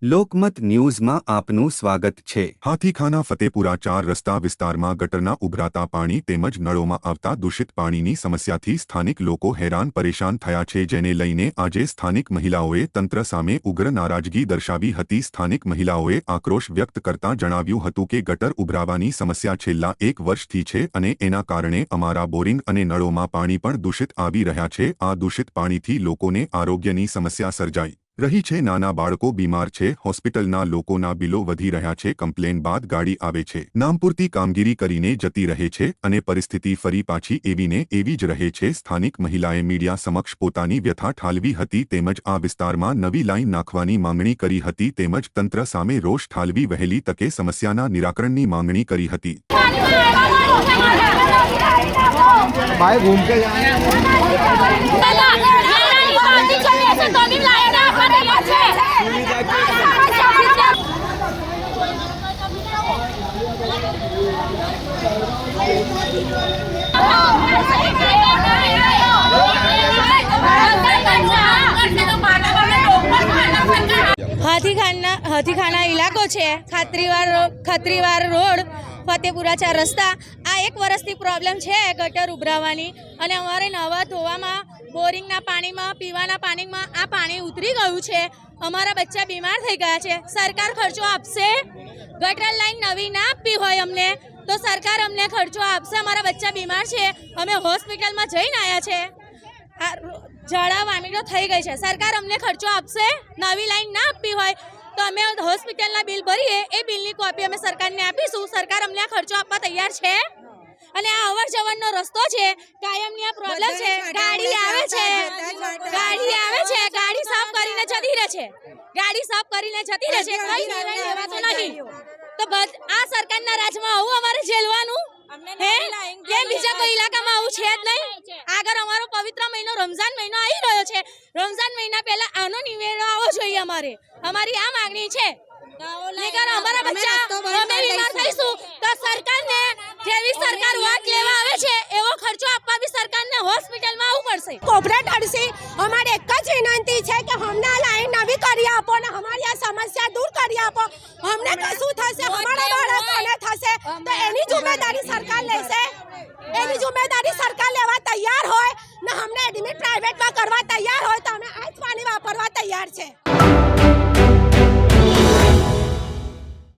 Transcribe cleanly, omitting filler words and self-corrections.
લોકમત ન્યૂઝમાં આપનું સ્વાગત છે। હાથીખાના ફતેપુરા 4 રસ્તા વિસ્તારમાં ગટરના ઉભરાતા પાણી તેમજ નળોમાં આવતા દૂષિત પાણીની સમસ્યાથી સ્થાનિક લોકો હેરાન પરેશાન થયા છે, જેને લઈને આજે સ્થાનિક મહિલાઓએ તંત્ર સામે ઉગ્ર નારાજગી દર્શાવી હતી। સ્થાનિક મહિલાઓએ આક્રોશ વ્યક્ત કરતા જણાવ્યું હતું કે ગટર ઉભરાવાની સમસ્યા છેલ્લા 1 વર્ષથી છે અને એના કારણે અમારા બોરિંગ અને નળોમાં પાણી પણ દૂષિત આવી રહ્યા છે। આ દૂષિત પાણીથી લોકોને આરોગ્યની સમસ્યા સર્જાઈ रही है। नाना बाळको बीमार है, होस्पिटलना लोकोना बिलो वधी रह्या छे। कम्प्लेन बाद गाड़ी आवे छे, नामपूरती कामगीरी करीने जती रहे छे अने परिस्थिति फरी पाछी एवीने एवी ज रहे छे। स्थानिक महिलाए मीडिया समक्ष पोतानी व्यथा ठालवी हती तेमज आ विस्तारमां नवी लाइन नाखवानी मांगणी करी हती तेमज तंत्र सामे रोष ठालवी वहेली तके समस्याना निराकरणनी मांगणी करी हती। भाई घूम के हाथीखाना इलाको है। खत्रीवार रोड फतेपुरा 4 रस्ता आ 1 वर्षथी प्रॉब्लम है गटर उभरावानी अने अमारे नवा धोवामां बोरिंगना पाणीमां पीवाना पाणीमां आ पाणी उतरी गयुं छे। अमारा बच्चा बीमार थई गया छे। सरकार खर्चो आपशे? गटर लाइन नवी ना आपी होय अमने तो सरकार अमने खर्चो आपशे? अमारा बच्चा बीमार छे, अमे होस्पिटलमां जईने आया छे, झाड़ा वामिटो थई गई है। सरकार अमने खर्चो आपशे? नवी लाइन ना आपी होय तो अमे होस्पिटलना बिल भरीए, ए बिलनी कॉपी अमे सरकारने आपीशुं। सरकार अमने आ खर्चो आपवा तैयार छे? अने आ अवर जवरनो रस्तो छे, कायमनी आ प्रॉब्लम छे। गाड़ी आवे छे, गाड़ी साफ करीने जती रहे छे, गाड़ी साफ करीने जती रहे छे, कई निर्णय लेवातो नहीं। तो आ सरकारना રાજમાં આવું અમારે ઝેલવાનું હે કે બીજા કોઈ ઇલાકામાં આવું છે જ નહીં। આગળ અમારો પવિત્ર મહિનો રમઝાન મહિનો આવી રહ્યો છે, રમઝાન મહિના પહેલા આનો નિવેડો આવવો જોઈએ। અમારી આ માંગણી છે। નહીતર અમારા બચ્ચા અમે બીમાર થઈશું તો સરકારને જેવી સરકાર વોટ લેવા આવે છે એવો ખર્ચો આપવા બી સરકારને હોસ્પિટલમાં આવવું પડશે। કોર્પોરેટરથી અમારે એક જ વિનંતી છે કે અમને આ લાઈન નવી કરી આપો અને અમારી આ સમસ્યા દૂર કરી આપો। અમને કશું થશે, અમારા બાળકોને થશે તો એની જવાબદારી સરકાર લેશે। એની જવાબદારી સરકાર લેવા તૈયાર હોય ને અમને એડમિટ પ્રાઇવેટમાં કરવા તૈયાર હોય તો અમે આ જ પાણી વાપરવા તૈયાર છે।